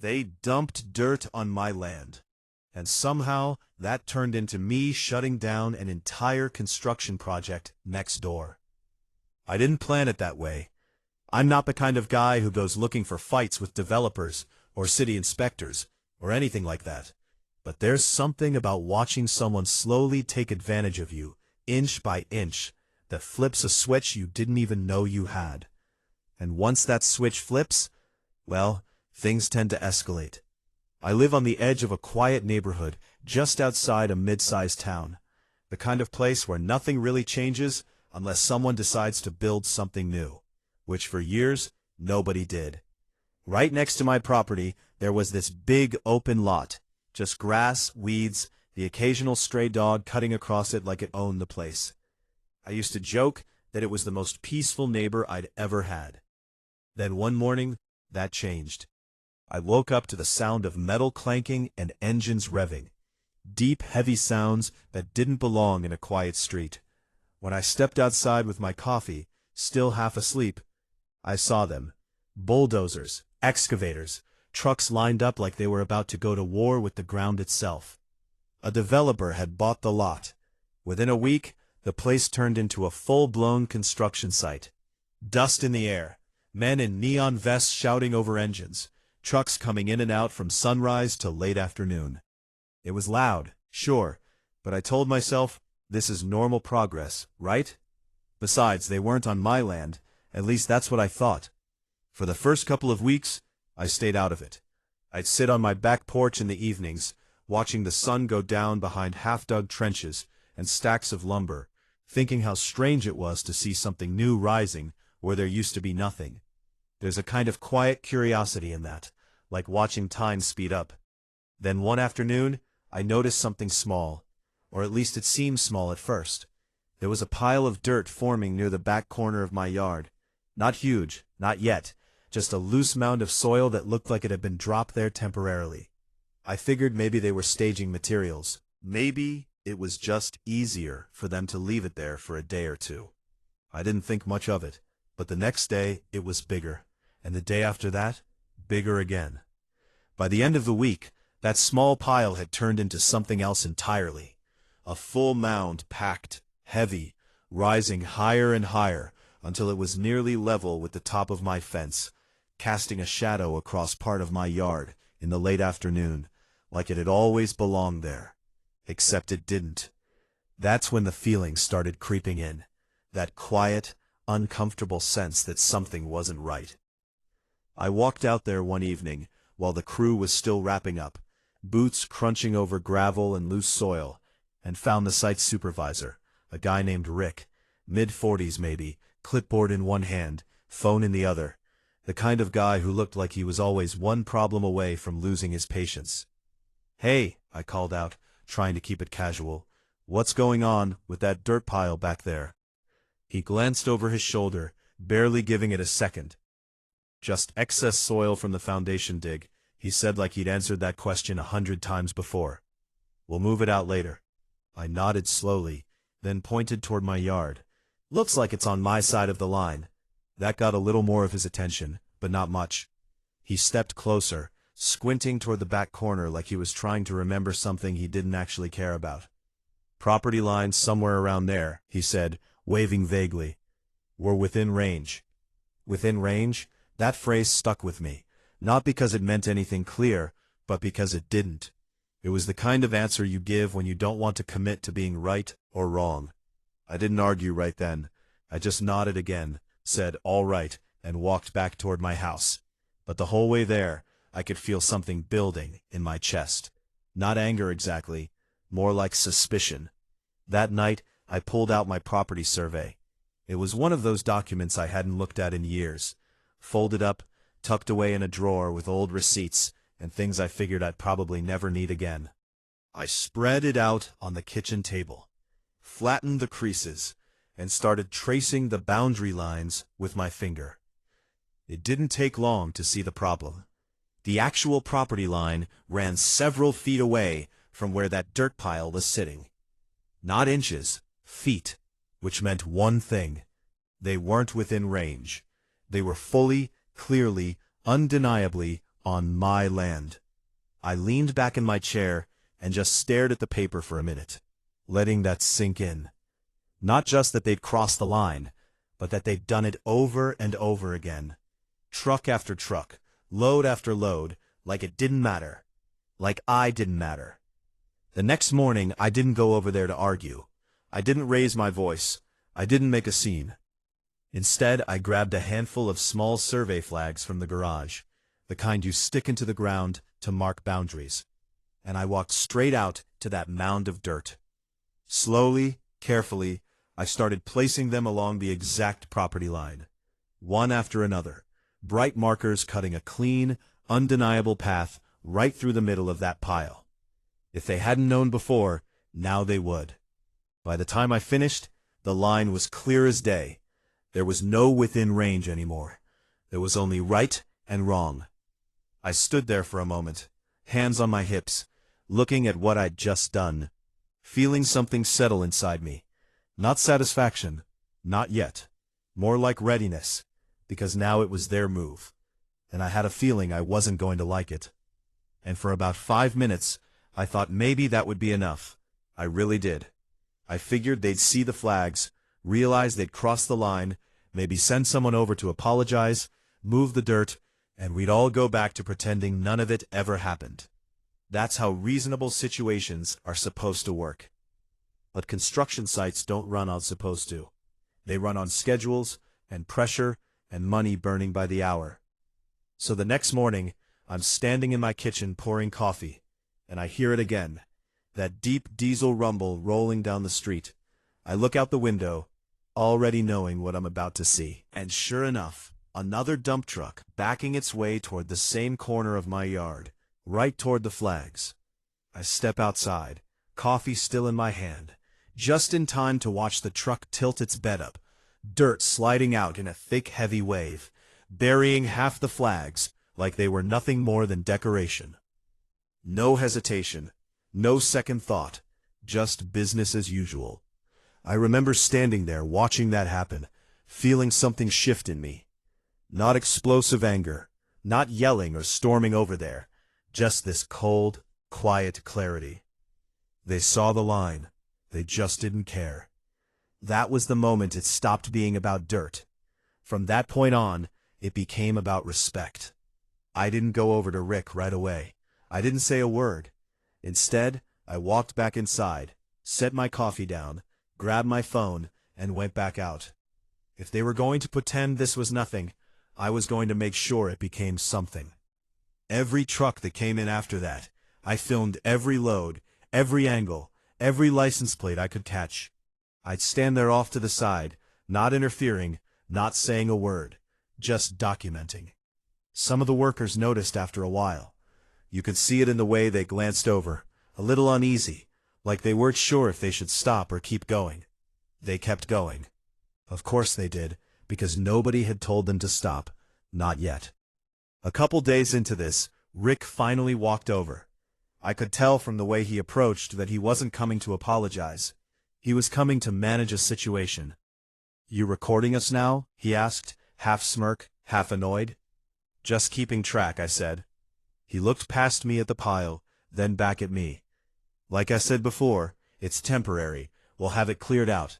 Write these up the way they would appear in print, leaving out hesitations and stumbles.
They dumped dirt on my land. And somehow, that turned into me shutting down an entire construction project next door. I didn't plan it that way. I'm not the kind of guy who goes looking for fights with developers or city inspectors or anything like that. But there's something about watching someone slowly take advantage of you, inch by inch, that flips a switch you didn't even know you had. And once that switch flips, well, things tend to escalate. I live on the edge of a quiet neighborhood just outside a mid-sized town, the kind of place where nothing really changes unless someone decides to build something new, which for years, nobody did. Right next to my property, there was this big open lot, just grass, weeds, the occasional stray dog cutting across it like it owned the place. I used to joke that it was the most peaceful neighbor I'd ever had. Then one morning, that changed. I woke up to the sound of metal clanking and engines revving. Deep, heavy sounds that didn't belong in a quiet street. When I stepped outside with my coffee, still half asleep, I saw them. Bulldozers, excavators, trucks lined up like they were about to go to war with the ground itself. A developer had bought the lot. Within a week, the place turned into a full-blown construction site. Dust in the air, men in neon vests shouting over engines, trucks coming in and out from sunrise till late afternoon. It was loud, sure, but I told myself, this is normal progress, right? Besides, they weren't on my land, at least that's what I thought. For the first couple of weeks, I stayed out of it. I'd sit on my back porch in the evenings, watching the sun go down behind half-dug trenches and stacks of lumber, thinking how strange it was to see something new rising where there used to be nothing. There's a kind of quiet curiosity in that, like watching time speed up. Then one afternoon, I noticed something small, or at least it seemed small at first. There was a pile of dirt forming near the back corner of my yard. Not huge, not yet, just a loose mound of soil that looked like it had been dropped there temporarily. I figured maybe they were staging materials. Maybe it was just easier for them to leave it there for a day or two. I didn't think much of it, but the next day it was bigger, and the day after that, bigger again. By the end of the week, that small pile had turned into something else entirely. A full mound, packed, heavy, rising higher and higher until it was nearly level with the top of my fence, casting a shadow across part of my yard in the late afternoon, like it had always belonged there. Except it didn't. That's when the feeling started creeping in, that quiet, uncomfortable sense that something wasn't right. I walked out there one evening while the crew was still wrapping up, boots crunching over gravel and loose soil, and found the site supervisor, a guy named Rick, mid-40s maybe, clipboard in one hand, phone in the other, the kind of guy who looked like he was always one problem away from losing his patience. "Hey," I called out, trying to keep it casual, "what's going on with that dirt pile back there?" He glanced over his shoulder, barely giving it a second. "Just excess soil from the foundation dig," he said like he'd answered that question 100 times before. "We'll move it out later." I nodded slowly, then pointed toward my yard. "Looks like it's on my side of the line." That got a little more of his attention, but not much. He stepped closer, squinting toward the back corner like he was trying to remember something he didn't actually care about. "Property lines somewhere around there," he said, waving vaguely. "We're within range." Within range? That phrase stuck with me, not because it meant anything clear, but because it didn't. It was the kind of answer you give when you don't want to commit to being right or wrong. I didn't argue right then. I just nodded again, said, "All right," and walked back toward my house. But the whole way there, I could feel something building in my chest. Not anger exactly, more like suspicion. That night, I pulled out my property survey. It was one of those documents I hadn't looked at in years, folded up, tucked away in a drawer with old receipts and things I figured I'd probably never need again. I spread it out on the kitchen table, flattened the creases, and started tracing the boundary lines with my finger. It didn't take long to see the problem. The actual property line ran several feet away from where that dirt pile was sitting. Not inches, feet, which meant one thing. They weren't within range. They were fully, clearly, undeniably on my land. I leaned back in my chair and just stared at the paper for a minute, letting that sink in. Not just that they'd crossed the line, but that they'd done it over and over again. Truck after truck, load after load, like it didn't matter. Like I didn't matter. The next morning, I didn't go over there to argue. I didn't raise my voice. I didn't make a scene. Instead, I grabbed a handful of small survey flags from the garage, the kind you stick into the ground to mark boundaries, and I walked straight out to that mound of dirt. Slowly, carefully, I started placing them along the exact property line, one after another, bright markers cutting a clean, undeniable path right through the middle of that pile. If they hadn't known before, now they would. By the time I finished, the line was clear as day. There was no within range anymore. There was only right and wrong. I stood there for a moment, hands on my hips, looking at what I'd just done, feeling something settle inside me. Not satisfaction, not yet. More like readiness, because now it was their move, and I had a feeling I wasn't going to like it. And for about 5 minutes, I thought maybe that would be enough. I really did. I figured they'd see the flags, realize they'd crossed the line, maybe send someone over to apologize, move the dirt, and we'd all go back to pretending none of it ever happened. That's how reasonable situations are supposed to work. But construction sites don't run on supposed to. They run on schedules and pressure and money burning by the hour. So the next morning, I'm standing in my kitchen pouring coffee, and I hear it again, that deep diesel rumble rolling down the street. I look out the window, already knowing what I'm about to see. And sure enough, another dump truck backing its way toward the same corner of my yard, right toward the flags. I step outside, coffee still in my hand, just in time to watch the truck tilt its bed up, dirt sliding out in a thick, heavy wave, burying half the flags like they were nothing more than decoration. No hesitation, no second thought, just business as usual. I remember standing there watching that happen, feeling something shift in me. Not explosive anger, not yelling or storming over there, just this cold, quiet clarity. They saw the line. They just didn't care. That was the moment it stopped being about dirt. From that point on, it became about respect. I didn't go over to Rick right away. I didn't say a word. Instead, I walked back inside, set my coffee down, grabbed my phone, and went back out. If they were going to pretend this was nothing, I was going to make sure it became something. Every truck that came in after that, I filmed every load, every angle, every license plate I could catch. I'd stand there off to the side, not interfering, not saying a word, just documenting. Some of the workers noticed after a while. You could see it in the way they glanced over, a little uneasy, like they weren't sure if they should stop or keep going. They kept going. Of course they did, because nobody had told them to stop, not yet. A couple days into this, Rick finally walked over. I could tell from the way he approached that he wasn't coming to apologize. He was coming to manage a situation. "You recording us now?" he asked, half smirk, half annoyed. "Just keeping track," I said. He looked past me at the pile, then back at me. "Like I said before, it's temporary. We'll have it cleared out."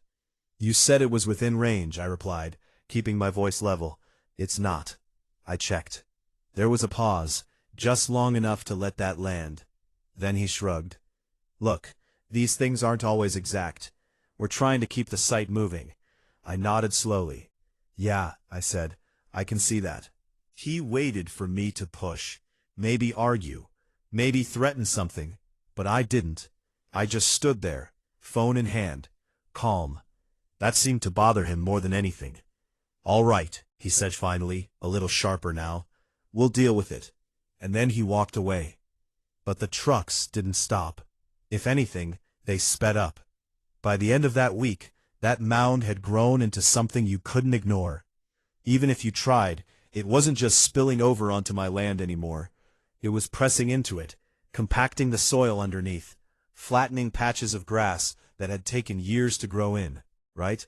"You said it was within range," I replied, keeping my voice level. "It's not." I checked. There was a pause, just long enough to let that land. Then he shrugged. "Look, these things aren't always exact. We're trying to keep the site moving." I nodded slowly. "Yeah," I said, "I can see that." He waited for me to push, maybe argue, maybe threaten something, but I didn't. I just stood there, phone in hand, calm. That seemed to bother him more than anything. "All right," he said finally, a little sharper now. "We'll deal with it." And then he walked away. But the trucks didn't stop. If anything, they sped up. By the end of that week, that mound had grown into something you couldn't ignore. Even if you tried, it wasn't just spilling over onto my land anymore. It was pressing into it, compacting the soil underneath, flattening patches of grass that had taken years to grow in, right?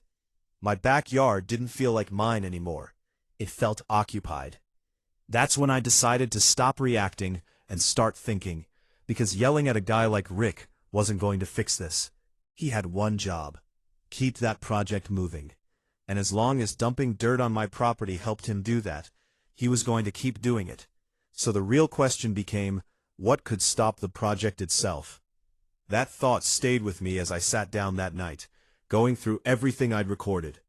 My backyard didn't feel like mine anymore. It felt occupied. That's when I decided to stop reacting and start thinking, because yelling at a guy like Rick wasn't going to fix this. He had one job: keep that project moving. And as long as dumping dirt on my property helped him do that, he was going to keep doing it. So the real question became, what could stop the project itself? That thought stayed with me as I sat down that night, going through everything I'd recorded.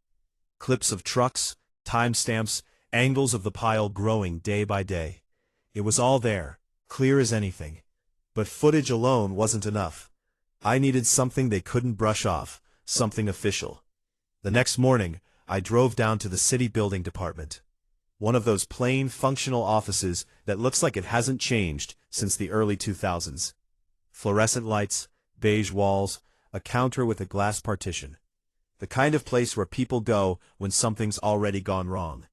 Clips of trucks, timestamps, angles of the pile growing day by day. It was all there, clear as anything. But footage alone wasn't enough. I needed something they couldn't brush off, something official. The next morning, I drove down to the city building department. One of those plain, functional offices that looks like it hasn't changed since the early 2000s. Fluorescent lights, beige walls, a counter with a glass partition. The kind of place where people go when something's already gone wrong.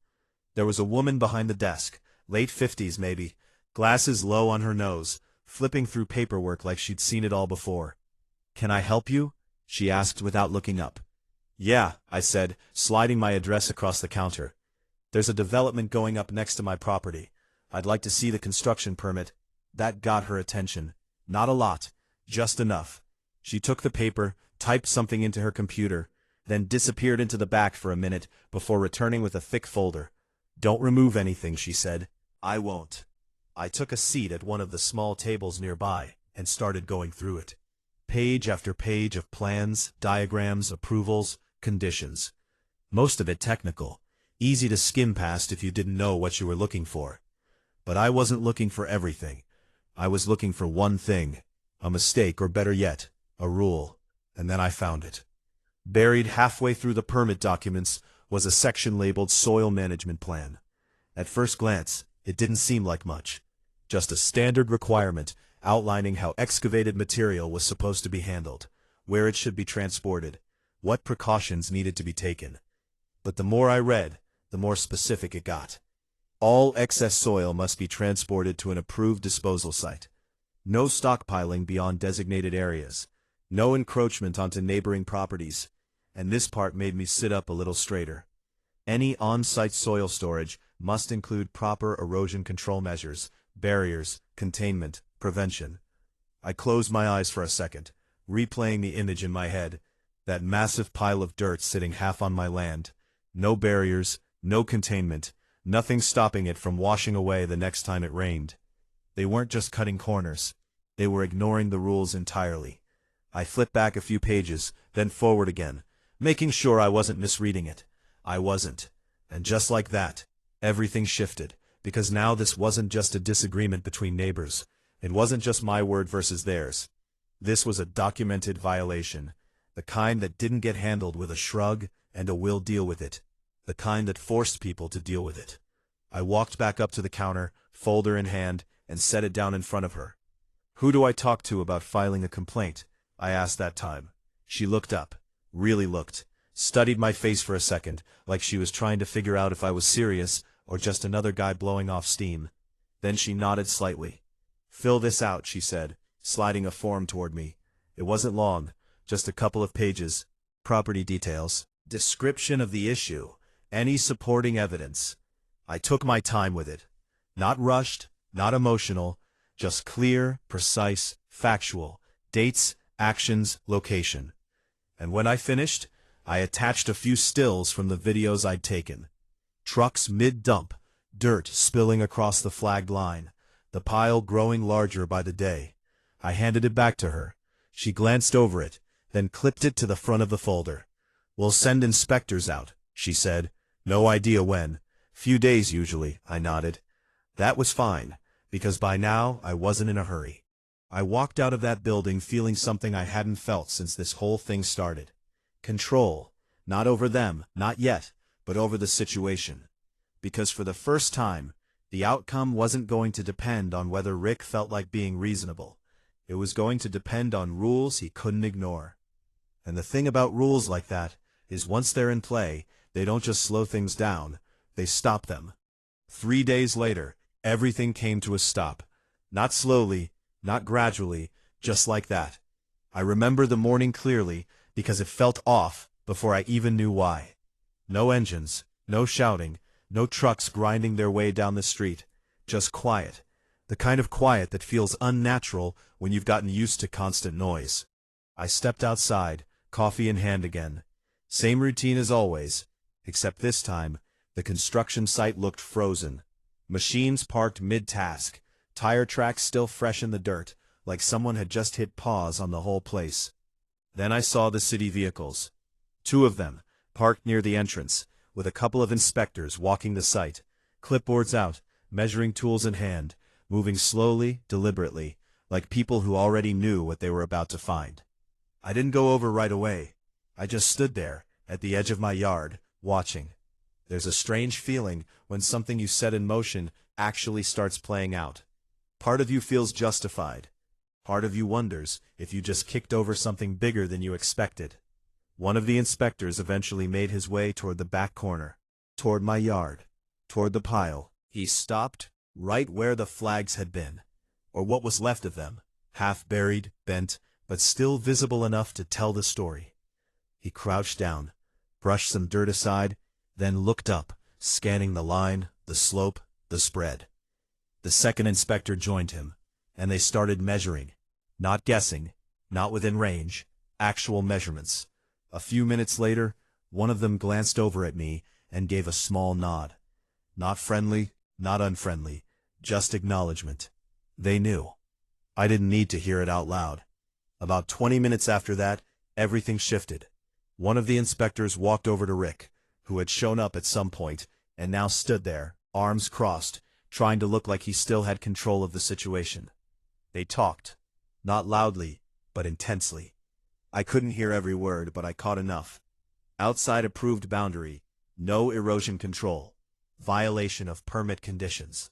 There was a woman behind the desk, late 50s maybe, glasses low on her nose, flipping through paperwork like she'd seen it all before. "Can I help you?" she asked without looking up. "Yeah," I said, sliding my address across the counter. "There's a development going up next to my property. I'd like to see the construction permit." That got her attention. Not a lot, just enough. She took the paper, typed something into her computer, then disappeared into the back for a minute before returning with a thick folder. "Don't remove anything," she said. "I won't." I took a seat at one of the small tables nearby and started going through it. Page after page of plans, diagrams, approvals, conditions. Most of it technical, easy to skim past if you didn't know what you were looking for. But I wasn't looking for everything. I was looking for one thing, a mistake, or better yet, a rule, and then I found it. Buried halfway through the permit documents was a section labeled Soil Management Plan. At first glance, it didn't seem like much. Just a standard requirement outlining how excavated material was supposed to be handled, where it should be transported, what precautions needed to be taken. But the more I read, the more specific it got. All excess soil must be transported to an approved disposal site. No stockpiling beyond designated areas. No encroachment onto neighboring properties. And this part made me sit up a little straighter. Any on-site soil storage must include proper erosion control measures, barriers, containment, prevention. I closed my eyes for a second, replaying the image in my head. That massive pile of dirt sitting half on my land. No barriers, no containment, nothing stopping it from washing away the next time it rained. They weren't just cutting corners. They were ignoring the rules entirely. I flipped back a few pages, then forward again, making sure I wasn't misreading it. I wasn't. And just like that, everything shifted, because now this wasn't just a disagreement between neighbors. It wasn't just my word versus theirs. This was a documented violation, the kind that didn't get handled with a shrug and a "we'll deal with it," the kind that forced people to deal with it. I walked back up to the counter, folder in hand, and set it down in front of her. "Who do I talk to about filing a complaint?" I asked that time. She looked up, really looked, studied my face for a second, like she was trying to figure out if I was serious or just another guy blowing off steam. Then she nodded slightly. "Fill this out," she said, sliding a form toward me. It wasn't long, just a couple of pages. Property details, description of the issue, any supporting evidence. I took my time with it. Not rushed, not emotional, just clear, precise, factual, dates, actions, location. And when I finished, I attached a few stills from the videos I'd taken. Trucks mid-dump, dirt spilling across the flagged line, the pile growing larger by the day. I handed it back to her. She glanced over it, then clipped it to the front of the folder. "We'll send inspectors out," she said. "No idea when. Few days usually," I nodded. That was fine, because by now I wasn't in a hurry. I walked out of that building feeling something I hadn't felt since this whole thing started. Control. Not over them, not yet, but over the situation. Because for the first time, the outcome wasn't going to depend on whether Rick felt like being reasonable. It was going to depend on rules he couldn't ignore. And the thing about rules like that is once they're in play, they don't just slow things down, they stop them. 3 days later, everything came to a stop. Not slowly, not gradually, just like that. I remember the morning clearly because it felt off before I even knew why. No engines, no shouting, no trucks grinding their way down the street. just quiet. The kind of quiet that feels unnatural when you've gotten used to constant noise. I stepped outside, coffee in hand again. Same routine as always, except this time, the construction site looked frozen. Machines parked mid-task, tire tracks still fresh in the dirt, like someone had just hit pause on the whole place. Then I saw the city vehicles. 2 of them, parked near the entrance, with a couple of inspectors walking the site, clipboards out, measuring tools in hand, moving slowly, deliberately, like people who already knew what they were about to find. I didn't go over right away. I just stood there, at the edge of my yard, watching. There's a strange feeling when something you set in motion actually starts playing out. Part of you feels justified. Part of you wonders if you just kicked over something bigger than you expected. One of the inspectors eventually made his way toward the back corner, toward my yard, toward the pile. He stopped right where the flags had been, or what was left of them, half buried, bent, but still visible enough to tell the story. He crouched down, brushed some dirt aside, then looked up, scanning the line, the slope, the spread. The second inspector joined him, and they started measuring. Not guessing, not within range, actual measurements. A few minutes later, one of them glanced over at me and gave a small nod. Not friendly, not unfriendly, just acknowledgement. They knew. I didn't need to hear it out loud. About 20 minutes after that, everything shifted. One of the inspectors walked over to Rick, who had shown up at some point, and now stood there, arms crossed, trying to look like he still had control of the situation. They talked. Not loudly, but intensely. I couldn't hear every word, but I caught enough. Outside approved boundary, no erosion control, violation of permit conditions.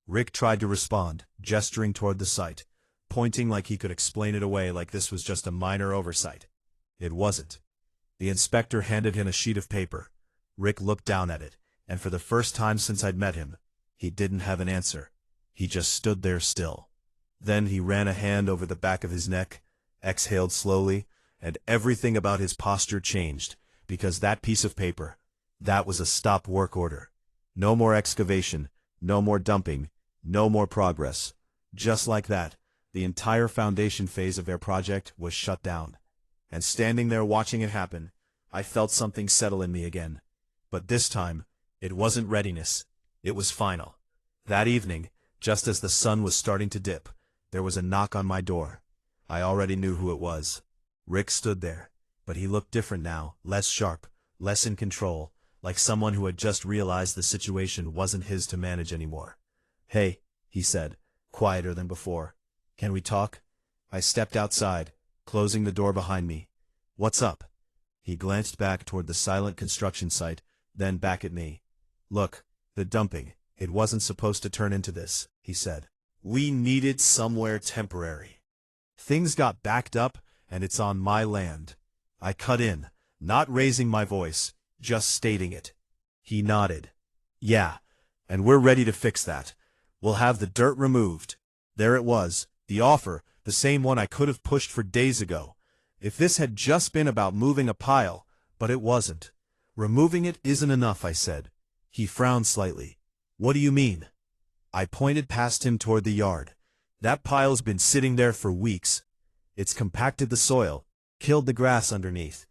Rick tried to respond, gesturing toward the site, pointing like he could explain it away like this was just a minor oversight. It wasn't. The inspector handed him a sheet of paper. Rick looked down at it, and for the first time since I'd met him, he didn't have an answer. He just stood there still. Then he ran a hand over the back of his neck, exhaled slowly, and everything about his posture changed, because that piece of paper, that was a stop work order. No more excavation, no more dumping, no more progress. Just like that, the entire foundation phase of their project was shut down. And standing there watching it happen, I felt something settle in me again. But this time, it wasn't readiness. It was final. That evening, just as the sun was starting to dip, there was a knock on my door. I already knew who it was. Rick stood there, but he looked different now, less sharp, less in control, like someone who had just realized the situation wasn't his to manage anymore. "Hey," he said, quieter than before. "Can we talk?" I stepped outside, closing the door behind me. "What's up?" He glanced back toward the silent construction site, then back at me. "Look, the dumping, it wasn't supposed to turn into this," he said. "We needed somewhere temporary. Things got backed up, and it's on my land." I cut in, not raising my voice, just stating it. He nodded. "Yeah, and we're ready to fix that. We'll have the dirt removed." There it was, the offer, the same one I could have pushed for days ago. If this had just been about moving a pile, but it wasn't. "Removing it isn't enough," I said. He frowned slightly. "What do you mean?" I pointed past him toward the yard. "That pile's been sitting there for weeks. It's compacted the soil, killed the grass underneath.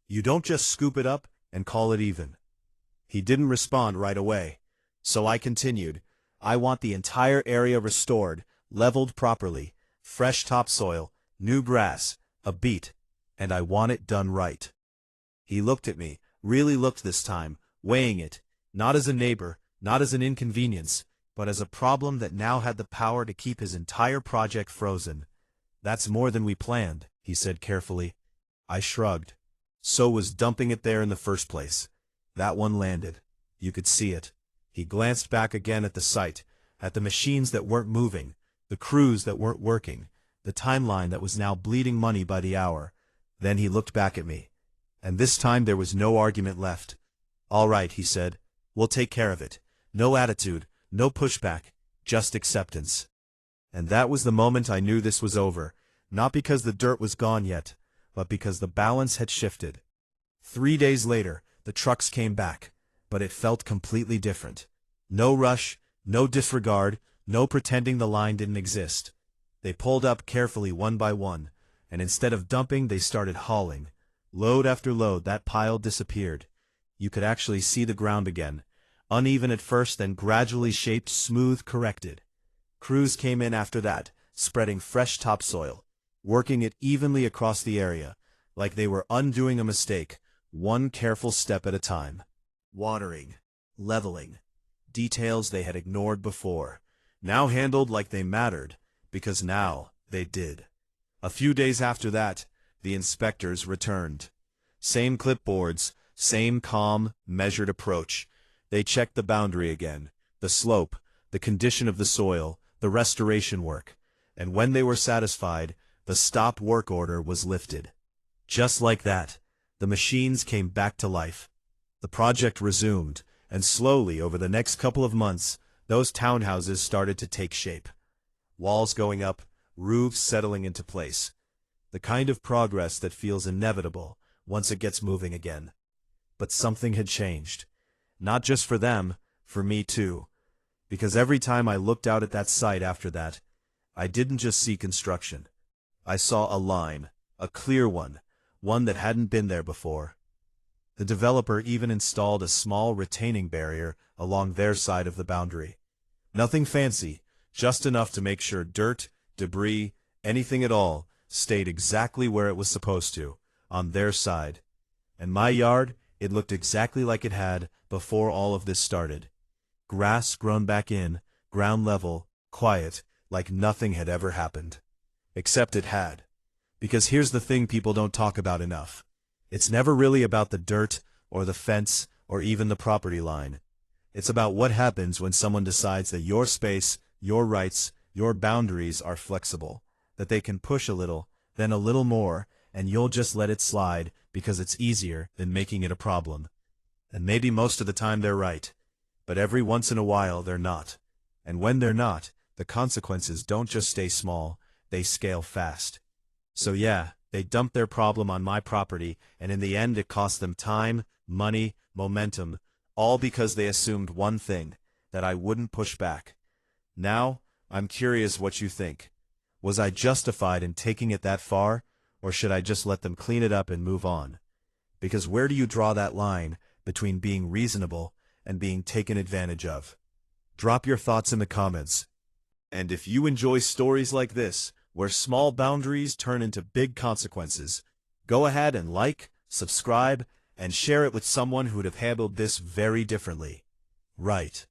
You don't just scoop it up and call it even." He didn't respond right away. So I continued. "I want the entire area restored, leveled properly, fresh topsoil, new grass, a beet, and I want it done right." He looked at me, really looked this time, weighing it, not as a neighbor, not as an inconvenience, but as a problem that now had the power to keep his entire project frozen. "That's more than we planned," he said carefully. I shrugged. "So was dumping it there in the first place. That one landed. You could see it." He glanced back again at the site, at the machines that weren't moving, the crews that weren't working, the timeline that was now bleeding money by the hour. Then he looked back at me. And this time there was no argument left. "All right," he said. "We'll take care of it. No attitude, no pushback, just acceptance." And that was the moment I knew this was over, not because the dirt was gone yet, but because the balance had shifted. 3 days later, the trucks came back, but it felt completely different. No rush, No disregard, no pretending the line didn't exist. They pulled up carefully one by one, and instead of dumping, they started hauling. Load after load, that pile disappeared. You could actually see the ground again, uneven at first, then gradually shaped, smooth, corrected. Crews came in after that, spreading fresh topsoil, working it evenly across the area, like they were undoing a mistake, one careful step at a time. Watering, leveling, details they had ignored before, now handled like they mattered, because now they did. A few days after that, the inspectors returned. Same clipboards, same calm, measured approach. They checked the boundary again, the slope, the condition of the soil, the restoration work, and when they were satisfied, the stop work order was lifted. Just like that, the machines came back to life. The project resumed, and slowly over the next couple of months, those townhouses started to take shape. Walls going up, roofs settling into place. The kind of progress that feels inevitable once it gets moving again. But something had changed. Not just for them, for me too. Because every time I looked out at that site after that, I didn't just see construction. I saw a line, a clear one that hadn't been there before. The developer even installed a small retaining barrier along their side of the boundary. Nothing fancy, just enough to make sure dirt, debris, anything at all, stayed exactly where it was supposed to, on their side. And my yard, it looked exactly like it had before all of this started. Grass grown back in, ground level, quiet, like nothing had ever happened. Except it had. Because here's the thing people don't talk about enough. It's never really about the dirt, or the fence, or even the property line. It's about what happens when someone decides that your space, your rights, your boundaries are flexible, that they can push a little, then a little more, and you'll just let it slide because it's easier than making it a problem. And maybe most of the time they're right, but every once in a while they're not. And when they're not, the consequences don't just stay small, they scale fast. So yeah, they dumped their problem on my property, and in the end it cost them time, money, momentum, all because they assumed one thing, that I wouldn't push back. Now, I'm curious what you think. Was I justified in taking it that far, or should I just let them clean it up and move on? Because where do you draw that line between being reasonable and being taken advantage of? Drop your thoughts in the comments. And if you enjoy stories like this, where small boundaries turn into big consequences, go ahead and like, subscribe, and share it with someone who'd have handled this very differently. Right.